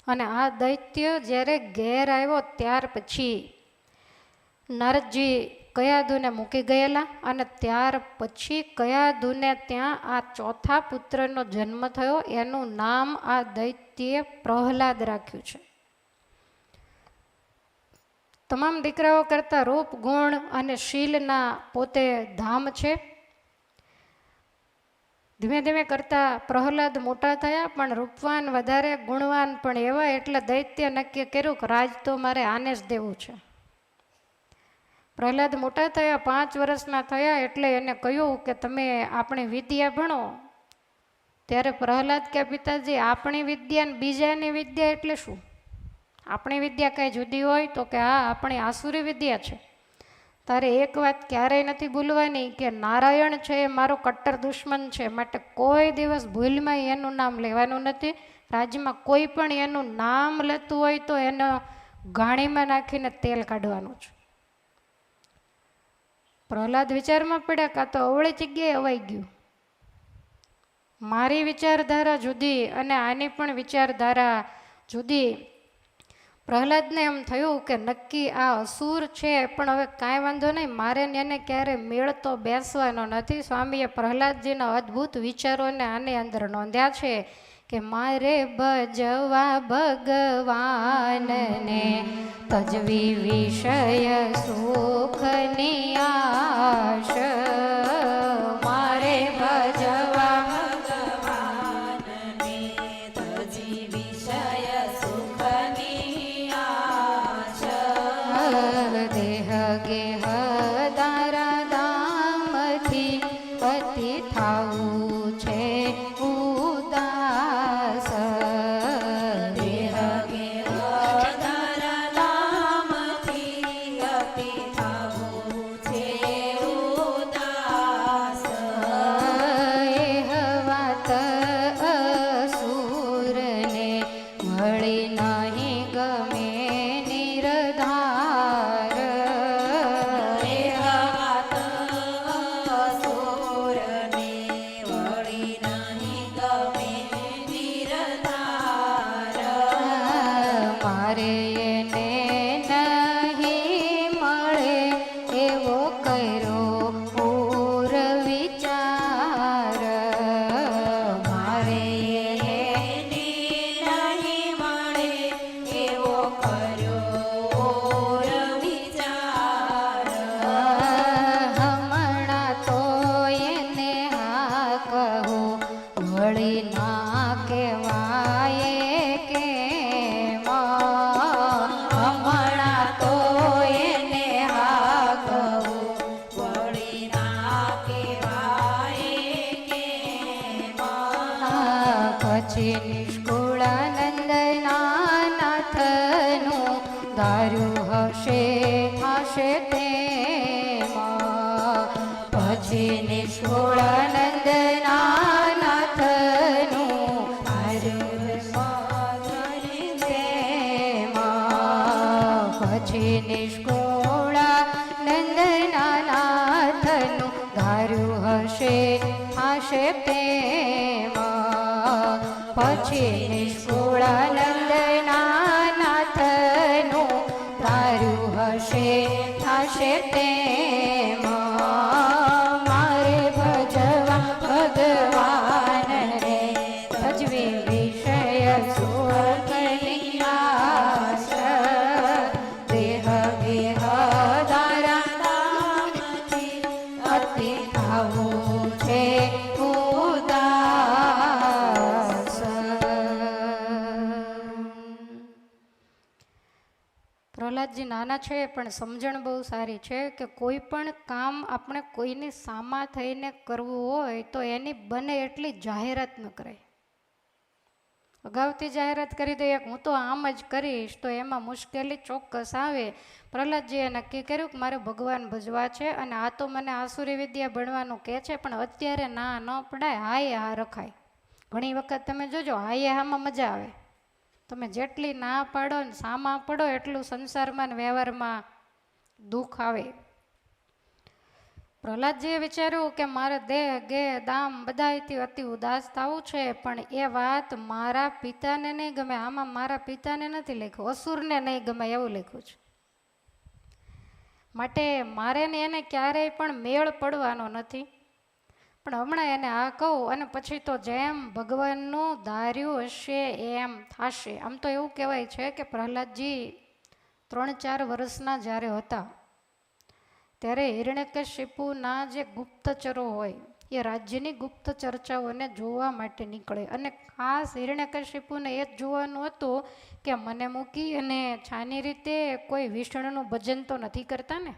અને આ દૈત્ય જ્યારે ઘેર આવ્યો ત્યાર પછી નારદજી કયાદુને મૂકી ગયેલા, અને ત્યાર પછી કયાદુને ત્યાં આ ચોથા પુત્રનો જન્મ થયો. એનું નામ આ દૈત્યે પ્રહલાદ રાખ્યું છે. તમામ દીકરાઓ કરતાં રૂપ, ગુણ અને શીલના પોતે ધામ છે. ધીમે ધીમે કરતાં પ્રહલાદ મોટા થયા, પણ રૂપવાન વધારે, ગુણવાન પણ એવા. એટલે દૈત્ય નક્કી કર્યું કે રાજ તો મારે આને જ દેવું છે. પ્રહલાદ મોટા થયા, 5 વર્ષના થયા એટલે એને કહ્યું કે તમે આપણી વિદ્યા ભણો. ત્યારે પ્રહલાદ કે પિતાજી આપણી વિદ્યા ને બીજાની વિદ્યા એટલે શું? આપણી વિદ્યા કાંઈ જુદી હોય? તો કે હા, આપણી આસુરી વિદ્યા છે. તારે એક વાત ક્યારેય નથી ભૂલવાની કે નારાયણ છે એ મારો કટ્ટર દુશ્મન છે, માટે કોઈ દિવસ ભૂલમાં એનું નામ લેવાનું નથી. રાજ્યમાં કોઈ પણ એનું નામ લેતું હોય તો એને ગાણીમાં નાખીને તેલ કાઢવાનું છે. પ્રહલાદ વિચારમાં પડ્યા, કાં તો અવળી જગ્યાએ અવાઈ ગયું. મારી વિચારધારા જુદી અને આની પણ વિચારધારા જુદી. પ્રહલાદને એમ થયું કે નક્કી આ અસુર છે, પણ હવે કાંઈ વાંધો નહીં, મારે એને ક્યારે મેળ તો બેસવાનો નથી. સ્વામીએ પ્રહલાદજીના અદ્ભુત વિચારોને આની અંદર નોંધ્યા છે કે મારે ભજવા ભગવાનને તજવી વિષય સુખની આશ. મારે ભજવા ભગવાનને તજી વિષય સુખની આશ. દેહ ગેહ દારા દામથી પતિ થાવું છે ઉદાસ. દેહ ગેહ દારા દામથી પતિ થાવું છે ઉદાસ. એહ વાત અસુરને મળી નહીં ગમે નિર્ધાર. એહ વાત અસુરને મળી નહીં ગમે નિર્ધાર. મારે એને નહીં મળે એવો કર્યો પૂર વિચાર. મારે એને નહીં મળે એવો કર્યો પૂર વિચાર. હમણાં તો એને હા કહું વળી ના કહેવાય કેમ. હમણાં તો એને હા કહું વળી ના કહેવાય કેમ. પછી નિષ્કુળાનંદના નાથનું ધાર્યું હશે થશે તેમાં. પછી નિષ્કુળાનંદના નાથનું નિષ્કુળા નંદના નાથનું ધાર્યું હશે આશે પ્રેમ. પછી નિષ્કુળા નંદના નાથનું ધાર્યું હશે આશે પ્રેમ. મારે ભજવા ભગવાન રે ભજવે વિષય સુખની આસ. દેહ ગેહ દારાથી અતિ ભાવું છે ઉદાસ. પ્રહલાદજી નાના છે પણ સમજણ બહુ સારી છે કે કોઈ પણ કામ આપણે કોઈની સામા થઈને કરવું હોય તો એની બને એટલી જાહેરાત ન કરાય. અગાઉથી જાહેરાત કરી દઈએ હું તો આમ જ કરીશ તો એમાં મુશ્કેલી ચોક્કસ આવે. પ્રહલાદજીએ નક્કી કર્યું કે મારે ભગવાન ભજવા છે અને આ તો મને આસુરી વિદ્યા ભણવાનું કહે છે પણ અત્યારે ના ન પડાય, હાય હા રખાય. ઘણી વખત તમે જોજો હાય હામાં મજા આવે. તમે જેટલી ના પાડો ને સામા પડો એટલું સંસારમાં ને વ્યવહારમાં દુઃખ આવે. પ્રહલાદજીએ વિચાર્યું કે મારે દેહ ગે દામ બધાયથી અતિ ઉદાસ થવું છે પણ એ વાત મારા પિતાને નહીં ગમે. આમાં મારા પિતાને નથી લખ્યું, અસુરને નહીં ગમે એવું લખ્યું છે. માટે મારે ને એને ક્યારેય પણ મેળ પડવાનો નથી. પણ હમણાં એને આ કહું અને પછી તો જેમ ભગવાનનું ધાર્યું હશે એમ થશે. આમ તો એવું કહેવાય છે કે પ્રહલાદજી 3-4 વર્ષના જ્યારે હતા ત્યારે હિરણ્યકશિપુના જે ગુપ્તચરો હોય એ રાજ્યની ગુપ્ત ચર્ચાઓને જોવા માટે નીકળે અને ખાસ હિરણ્યકશિપુને એ જ જોવાનું હતું કે મને મૂકી અને છાની રીતે કોઈ વિષ્ણુનું ભજન તો નથી કરતા ને.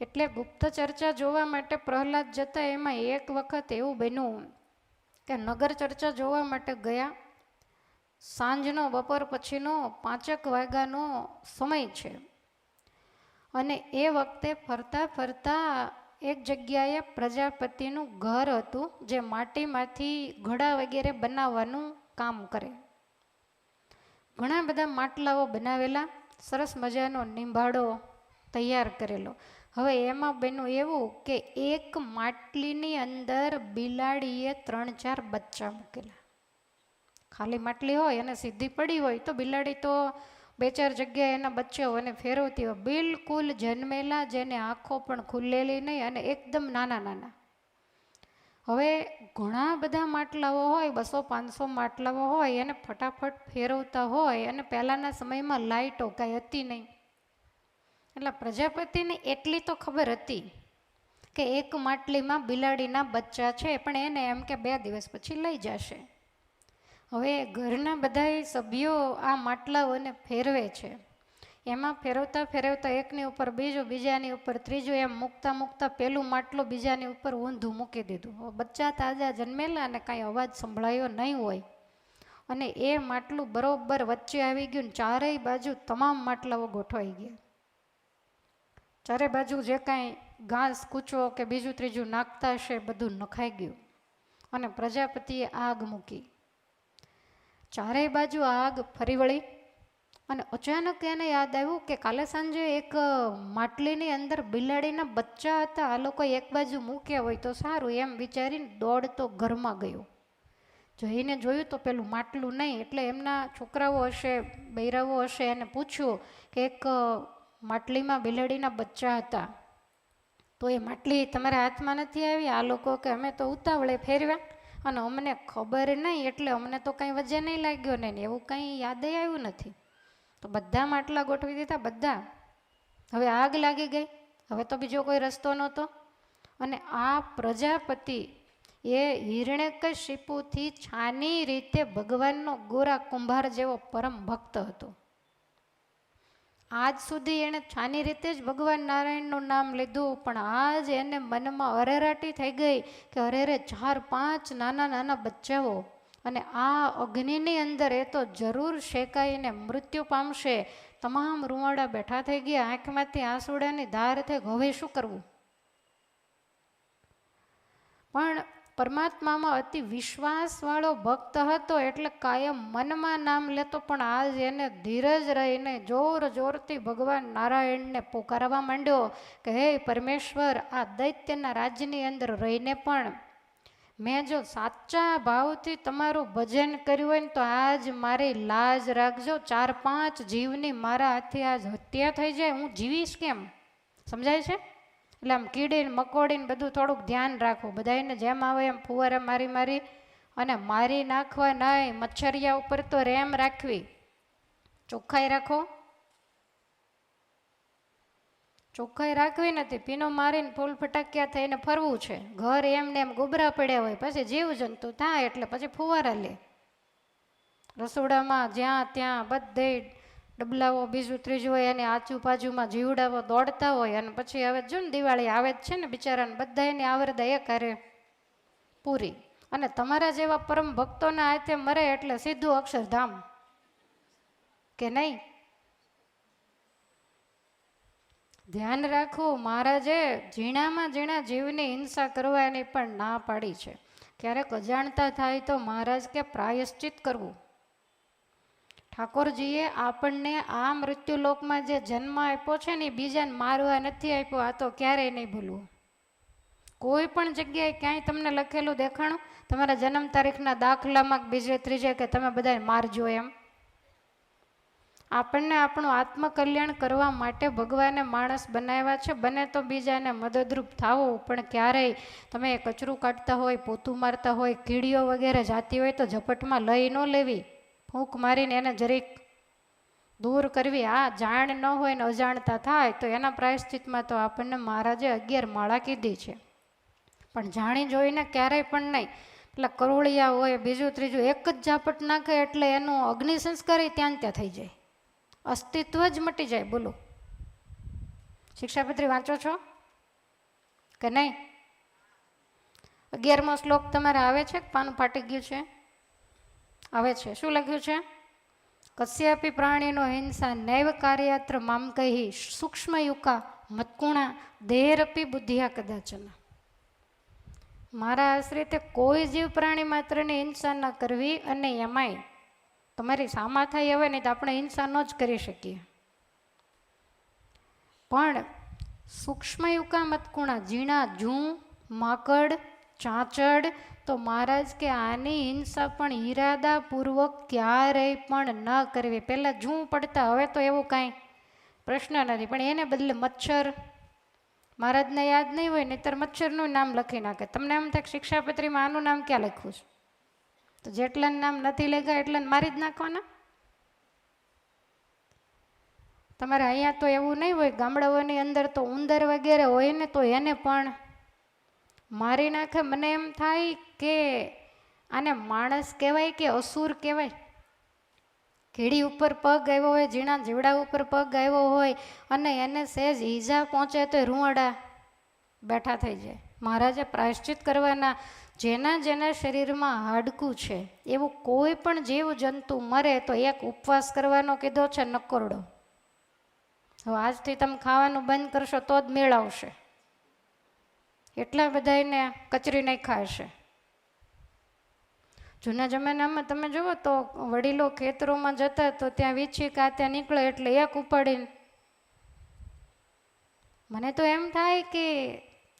એટલે ગુપ્ત ચર્ચા જોવા માટે પ્રહલાદ જતા. એમાં એક વખત એવું બન્યું કે નગર ચર્ચા જોવા માટે ગયા. સાંજનો બપોર પછીનો 5 વાગ્યાનો સમય છે અને એ વખતે ફરતા ફરતા એક જગ્યાએ પ્રજાપતિનું ઘર હતું જે માટીમાંથી ઘડા વગેરે બનાવવાનું કામ કરે. ઘણા બધા માટલાઓ બનાવેલા, સરસ મજાનો નિંભાડો તૈયાર કરેલો. હવે એમાં બન્યું એવું કે એક માટલીની અંદર બિલાડીએ 3-4 બચ્ચા મૂકેલા. ખાલી માટલી હોય અને સીધી પડી હોય તો બિલાડી તો 2-4 જગ્યાએ એના બચ્ચાઓને ફેરવતી હોય. બિલકુલ જન્મેલા, જેને આંખો પણ ખુલેલી નહીં અને એકદમ નાના નાના. હવે ઘણા બધા માટલાઓ હોય, 200-500 માટલાઓ હોય એને ફટાફટ ફેરવતા હોય અને પહેલાંના સમયમાં લાઇટો કાંઈ હતી નહીં. એટલે પ્રજાપતિને એટલી તો ખબર હતી કે એક માટલીમાં બિલાડીના બચ્ચા છે પણ એને એમ કે 2 દિવસ પછી લઈ જશે. હવે ઘરના બધા સભ્યો આ માટલાઓને ફેરવે છે. એમાં ફેરવતા ફેરવતા એકની ઉપર બીજું, બીજાની ઉપર ત્રીજું, એમ મૂકતા મૂકતા પેલું માટલું બીજાની ઉપર ઊંધું મૂકી દીધું. બચ્ચા તાજા જન્મેલા અને કાંઈ અવાજ સંભળાયો નહીં હોય અને એ માટલું બરોબર વચ્ચે આવી ગયું ને ચારેય બાજુ તમામ માટલાઓ ગોઠવાઈ ગયા. ચારે બાજુ જે કાંઈ ઘાસ કૂચો કે બીજું ત્રીજું નાખતા હશે બધું નખાઈ ગયું અને પ્રજાપતિએ આગ મૂકી. ચારેય બાજુ આગ ફરી વળી અને અચાનક એને યાદ આવ્યું કે કાલે સાંજે એક માટલીની અંદર બિલાડીના બચ્ચા હતા, આ લોકો એક બાજુ મૂક્યા હોય તો સારું એમ વિચારીને દોડતો ઘરમાં ગયો. જઈને જોયું તો પેલું માટલું નહીં. એટલે એમના છોકરાઓ હશે, બૈરાઓ હશે, એને પૂછ્યું કે એક માટલીમાં બિલાડીના બચ્ચા હતા તો એ માટલી તમારા હાથમાં નથી આવી? આ લોકો કે અમે તો ઉતાવળે ફેરવ્યા અને અમને ખબર નહીં એટલે અમને તો કંઈ વજે નહીં લાગ્યો ને એવું કંઈ યાદ આવ્યું નથી. તો બધા માટલા ગોઠવી દીધા બધા. હવે આગ લાગી ગઈ. હવે તો બીજો કોઈ રસ્તો નહોતો અને આ પ્રજાપતિ એ હિરણ્યકશિપુથી છાની રીતે ભગવાનનો ગોરા કુંભાર જેવો પરમ ભક્ત હતો. આજ સુધી એણે છાની રીતે જ ભગવાન નારાયણનું નામ લીધું પણ આજ એને મનમાં અરેરાટી થઈ ગઈ કે અરેરે 4-5 નાના નાના બચ્ચાઓ અને આ અગ્નિની અંદર એ તો જરૂર શેકાઈને મૃત્યુ પામશે. તમામ રૂવાડા બેઠા થઈ ગયા, આંખમાંથી આંસુડાની ધાર થઈ. હવે શું કરવું? પણ પરમાત્મામાં અતિ વિશ્વાસવાળો ભક્ત હતો, એટલે કાયમ મનમાં નામ લેતો, પણ આજ એને ધીરજ રહીને જોર જોરથી ભગવાન નારાયણને પોકારવા માંડ્યો કે હે પરમેશ્વર, આ દૈત્યના રાજ્યની અંદર રહીને પણ મેં જો સાચા ભાવથી તમારું ભજન કર્યું હોય ને તો આજ મારી લાજ રાખજો. 4-5 જીવની મારા હાથે આજ હત્યા થઈ જાય, હું જીવીશ કેમ? સમજાય છે? એટલે આમ કીડીને મકોડીને બધું થોડુંક ધ્યાન રાખવું. બધાને જેમ આવે એમ ફુવારા મારી મારી અને મારી નાખવા નહીં. મચ્છરિયા ઉપર તો રેમ રાખવી, ચોખ્ખાઈ રાખો. ચોખ્ખાઈ રાખવી નથી, પીનો મારીને ફૂલ ફટાકિયા થઈને ફરવું છે. ઘર એમને એમ ગોબરા પડ્યા હોય, પછી જીવજંતુ થાય એટલે પછી ફુવારા લે. રસોડામાં જ્યાં ત્યાં બધે ડબલાઓ બીજું ત્રીજું હોય, એની આજુબાજુમાં જીવડાઓ દોડતા હોય, અને પછી હવે જો ને દિવાળી આવે જ છે ને બિચારાને, બધા એની આવરદા એ કરે પૂરી. અને તમારા જેવા પરમ ભક્તોના હાથે મરે એટલે સીધું અક્ષરધામ, કે નહીં? ધ્યાન રાખવું. મહારાજે ઝીણામાં ઝીણા જીવની હિંસા કરવાની પણ ના પાડી છે. ક્યારેક અજાણતા થાય તો મહારાજ કે પ્રાયશ્ચિત કરવું. ઠાકોરજીએ આપણને આ મૃત્યુલોકમાં જે જન્મ આપ્યો છે ને, એ બીજાને મારવા નથી આપ્યો. આ તો ક્યારેય નહીં ભૂલવું. કોઈ પણ જગ્યાએ ક્યાંય તમને લખેલું દેખાણું તમારા જન્મ તારીખના દાખલામાં બીજે ત્રીજે કે તમે બધાને મારજો એમ? આપણને આપણું આત્મકલ્યાણ કરવા માટે ભગવાને માણસ બનાવ્યા છે. બને તો બીજાને મદદરૂપ થાવું, પણ ક્યારેય તમે કચરું કાઢતા હોય, પોતું મારતા હોય, કીડીઓ વગેરે જાતી હોય તો ઝપટમાં લઈ ન લેવી, ફૂંક મારીને એને જરીક દૂર કરવી. આ જાણ ન હોય ને અજાણતા થાય તો એના પ્રાયશ્ચિતમાં તો આપણને મહારાજે 11 માળા કીધી છે. પણ જાણી જોઈને ક્યારેય પણ નહીં. એટલે કરોળિયા હોય, બીજું ત્રીજું એક જ ઝાપટ નાખે એટલે એનું અગ્નિ સંસ્કાર ત્યાં થઈ જાય, અસ્તિત્વ જ મટી જાય. બોલો, શિક્ષાપત્રી વાંચો છો કે નહીં? 11મો શ્લોક તમારે આવે છે? પાનું ફાટી ગયું છે? આવે છે. શું લખ્યું છે? કસ્યાપી પ્રાણીનો હિંસા નૈવ કાર્યાત્ર મામ કહી સૂક્ષ્મયુકા મત્કુણા દેરપી બુદ્ધિયા કદાચન. મારા આશ્રિતે કોઈ જીવ પ્રાણી માત્રની હિંસા ન કરવી, અને એમાંય તમારી સામા થાય હવે નહીં તો આપણે હિંસા ન જ કરી શકીએ. પણ સૂક્ષ્મયુકા મતકુણા, ઝીણા જૂ, માકડ, ચાંચડ, તો મહારાજ કે આની હિંસા પણ ઈરાદાપૂર્વક ક્યારેય પણ ન કરવી. પહેલાં જૂ પડતા, હવે તો એવું કાંઈ પ્રશ્ન નથી. પણ એને બદલે મચ્છર, મહારાજને યાદ નહીં હોય નહીંતર મચ્છરનું નામ લખી નાખે. તમને એમ થાય શિક્ષાપત્રીમાં આનું નામ ક્યાં લખ્યું છે? તો જેટલાનું નામ નથી લખ્યા એટલાને મારી જ નાખવાના. તમારે અહીંયા તો એવું નહીં હોય. ગામડાઓની અંદર તો ઉંદર વગેરે હોય ને તો એને પણ મારી નાખે. મને એમ થાય કે આને માણસ કહેવાય કે અસુર કહેવાય? કીડી ઉપર પગ આવ્યો હોય, ઝીણા જીવડા ઉપર પગ આવ્યો હોય અને એને સહેજ ઈજા પહોંચે તો રૂંવાડા બેઠા થઈ જાય. મહારાજે પ્રાયશ્ચિત કરવાના. જેના જેના શરીરમાં હાડકું છે એવું કોઈ પણ જીવ જંતુ મરે તો એક ઉપવાસ કરવાનો કીધો છે, નકોરડો. હવે આજથી તમે ખાવાનું બંધ કરશો તો જ મેળ આવશે. એટલા બધાને કચરી નાખ્યા હશે. જૂના જમાનામાં તમે જુઓ તો વડીલો ખેતરોમાં જતા તો ત્યાં વીછી કાત્યા નીકળે એટલે એક ઉપાડીને. મને તો એમ થાય કે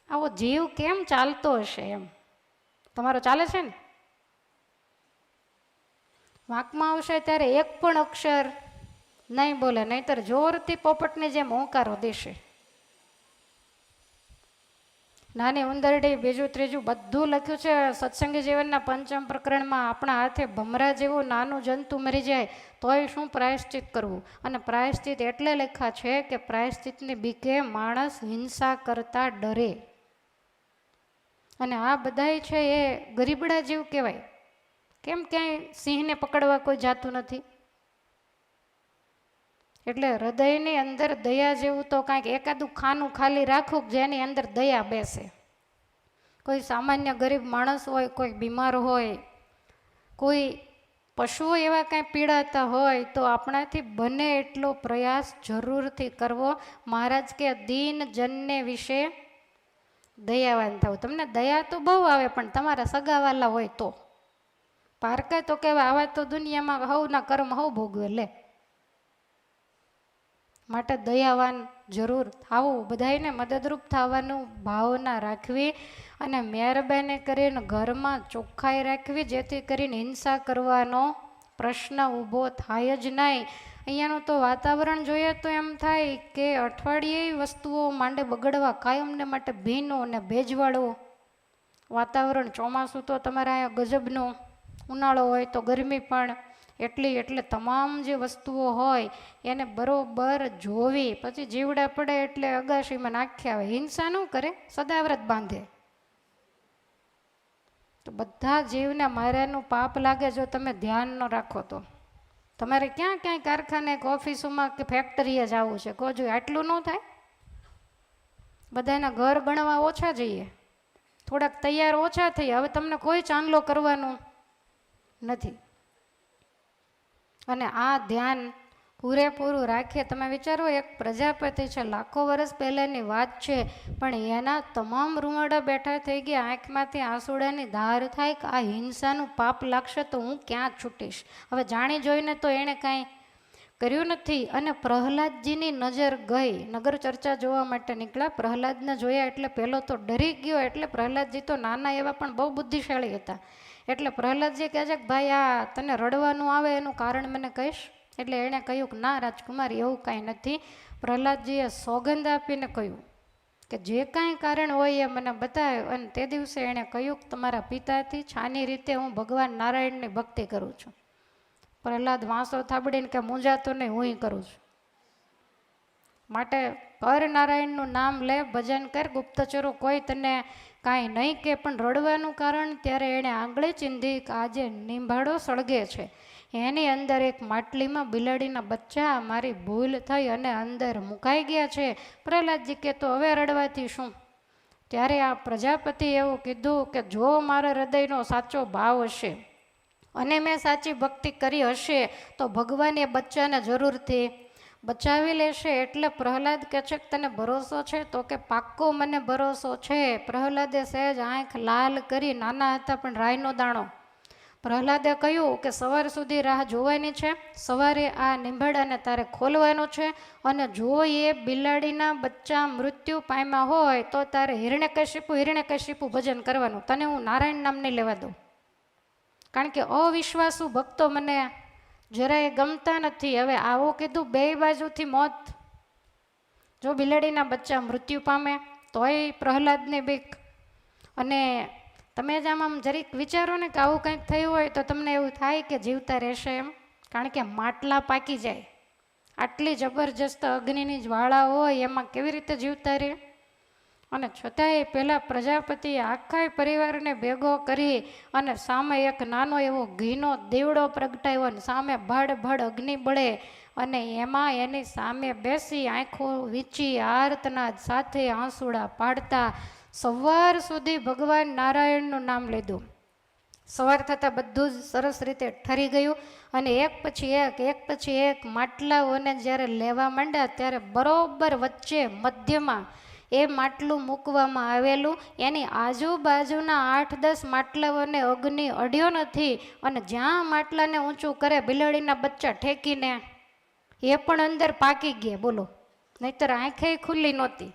આવો જીવ કેમ ચાલતો હશે એમ. તમારો ચાલે છે ને? વાંકમાં આવશે ત્યારે એક પણ અક્ષર નહીં બોલે, નહીંતર જોરથી પોપટની જેમ હોંકારો દેશે. નાની ઉંદરડી, બીજું ત્રીજું બધું લખ્યું છે સત્સંગી જીવનના 5મ પ્રકરણમાં. આપણા હાથે ભમરા જેવું નાનું જંતુ મરી જાય તોય શું પ્રાયશ્ચિત કરવું? અને પ્રાયશ્ચિત એટલે લખ્યા છે કે પ્રાયશ્ચિતની બીકે માણસ હિંસા કરતા ડરે. અને આ બધાય છે એ ગરીબડા જીવ કહેવાય. કેમ ક્યાંય સિંહને પકડવા કોઈ જાતું નથી? એટલે હૃદયની અંદર દયા જેવું તો કાંઈક એકાદું ખાનું ખાલી રાખવું જેની અંદર દયા બેસે. કોઈ સામાન્ય ગરીબ માણસ હોય, કોઈ બીમાર હોય, કોઈ પશુઓ એવા કાંઈ પીડાતા હોય તો આપણાથી બને એટલો પ્રયાસ જરૂરથી કરવો. મહારાજ કે દીન જનને વિશે દયાવાન થવું. તમને દયા તો બહુ આવે, પણ તમારા સગાવાલા હોય તો. પારકા તો કહેવાય આવા તો દુનિયામાં હવના કર્મ હવ ભોગવે લે. માટે દયાવાન જરૂર થવું, બધાને મદદરૂપ થવાનું ભાવના રાખવી અને મહેરબાની કરીને ઘરમાં ચોખ્ખાઈ રાખવી, જેથી કરીને હિંસા કરવાનો પ્રશ્ન ઊભો થાય જ નહીં. અહીંયાનું તો વાતાવરણ જોઈએ તો એમ થાય કે અઠવાડિયે વસ્તુઓ માંડે બગડવા, કાયમને માટે ભીનું અને ભેજવાળું વાતાવરણ. ચોમાસું તો તમારે અહીંયા ગજબનું, ઉનાળો હોય તો ગરમી પણ એટલી. એટલે તમામ જે વસ્તુઓ હોય એને બરોબર જોવી, પછી જીવડા પડે એટલે અગાશીમાં નાખ્યા આવે. હિંસા ન કરે, સદાવ્રત બાંધે તો બધા જીવને માર્યાનું પાપ લાગે. જો તમે ધ્યાન ન રાખો તો તમારે ક્યાં ક્યાંય કારખાને કે ઓફિસોમાં કે ફેક્ટરીએ જવું છે, કહો જો આટલું ન થાય. બધાના ઘર ગણવા ઓછા જઈએ, થોડાક તૈયાર ઓછા થઈ, હવે તમને કોઈ ચાંદલો કરવાનું નથી. અને આ ધ્યાન પૂરેપૂરું રાખીએ. તમે વિચારો, એક પ્રજાપતિ છે, લાખો વર્ષ પહેલાંની વાત છે, પણ એના તમામ રૂવાડા બેઠા થઈ ગયા, આંખમાંથી આંસુડાની ધાર થાય કે આ હિંસાનું પાપ લાગશે તો હું ક્યાં છૂટીશ. હવે જાણી જોઈને તો એણે કાંઈ કર્યું નથી. અને પ્રહલાદજીની નજર ગઈ, નગર ચર્ચા જોવા માટે નીકળ્યા. પ્રહલાદને જોયા એટલે પહેલો તો ડરી ગયો. એટલે પ્રહલાદજી તો નાના એવા પણ બહુ બુદ્ધિશાળી હતા. એટલે પ્રહલાદજી કહે છે કે ભાઈ, આ તને રડવાનું આવે એનું કારણ મને કહીશ. એટલે એણે કહ્યું કે ના રાજકુમારી, એવું કાંઈ નથી. પ્રહલાદજીએ સોગંદ આપીને કહ્યું કે જે કાંઈ કારણ હોય એ મને બતાવે. અને તે દિવસે એણે કહ્યું કે તમારા પિતાથી છાની રીતે હું ભગવાન નારાયણની ભક્તિ કરું છું. પ્રહલાદ વાંસો થાબડીને કે મૂંઝાતો નહીં, હું કરું છું. માટે કર નારાયણનું નામ લે, ભજન કર, ગુપ્તચરો કોઈ તને કાંઈ નહીં કે. પણ રડવાનું કારણ, ત્યારે એણે આંગળી ચીંધી કે આજે નીંભાડો સળગે છે, એની અંદર એક માટલીમાં બિલાડીના બચ્ચા મારી ભૂલ થઈ અને અંદર મુકાઈ ગયા છે. પ્રહલાદજી કે તો હવે રડવાથી શું. ત્યારે આ પ્રજાપતિ એવું કીધું કે જો મારા હૃદયનો સાચો ભાવ હશે અને મેં સાચી ભક્તિ કરી હશે તો ભગવાન એ બચ્ચાને જરૂરથી બચાવી લેશે. એટલે પ્રહલાદ કહે છે કે તને ભરોસો છે? તો કે પાક્કો મને ભરોસો છે. પ્રહલાદે સહેજ આંખ લાલ કરી, નાના હતા પણ રાયનો દાણો. પ્રહલાદે કહ્યું કે સવાર સુધી રાહ જોવાની છે, સવારે આ નીંભાડાને તારે ખોલવાનું છે, અને જો એ બિલાડીના બચ્ચા મૃત્યુ પામ્યા હોય તો તારે હિરણ્યકશિપુ ભજન કરવાનું. તને હું નારાયણ નામ નહીં લેવા દઉં, કારણ કે અવિશ્વાસુ ભક્તો મને જરાય ગમતા નથી. હવે આવું કીધું, બે બાજુથી મોત. જો બિલાડીના બચ્ચા મૃત્યુ પામે તોય પ્રહલાદને બીક. અને તમે જ આમ જરીક વિચારો ને કે આવું કંઈક થયું હોય તો તમને એવું થાય કે જીવતા રહેશે એમ, કારણ કે માટલા પાકી જાય. આટલી જબરજસ્ત અગ્નિની જ્વાળા હોય એમાં કેવી રીતે જીવતા રહે. અને છતાંય પહેલાં પ્રજાપતિએ આખા પરિવારને ભેગો કરી અને સામે એક નાનો એવો ઘીનો દીવડો પ્રગટાવ્યો, અને સામે ભડ અગ્નિ બળે, અને એમાં એની સામે બેસી આંખો વીંચી આર્તનાદ સાથે આંસુડા પાડતા સવાર સુધી ભગવાન નારાયણનું નામ લીધું. સવાર થતાં બધું જ સરસ રીતે ઠરી ગયું. અને એક પછી એક માટલાઓને જ્યારે લેવા માંડ્યા, ત્યારે બરોબર વચ્ચે મધ્યમાં એ માટલું મૂકવામાં આવેલું. એની આજુબાજુના 8-10 માટલાઓને અગ્નિ અડ્યો નથી. અને જ્યાં માટલાને ઊંચું કરે બિલાડીના બચ્ચા ઠેકીને એ પણ અંદર પાકી ગયા. બોલો, નહીતર આંખે ખુલ્લી નહોતી.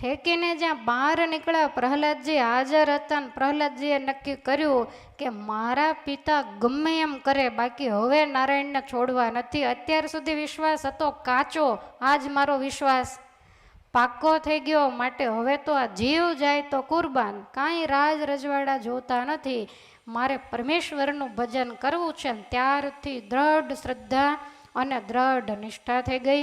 ઠેકીને જ્યાં બહાર નીકળ્યા, પ્રહલાદજી હાજર હતા. ને પ્રહલાદજીએ નક્કી કર્યું કે મારા પિતા ગમે એમ કરે, બાકી હવે નારાયણને છોડવા નથી. અત્યાર સુધી વિશ્વાસ હતો કાચો, આજ મારો વિશ્વાસ પાક્કો થઈ ગયો. માટે હવે તો આ જીવ જાય તો કુરબાન, કાંઈ રાજ રજવાડા જોતા નથી, મારે પરમેશ્વરનું ભજન કરવું છે. ત્યારથી દ્રઢ શ્રદ્ધા અને દ્રઢ નિષ્ઠા થઈ ગઈ.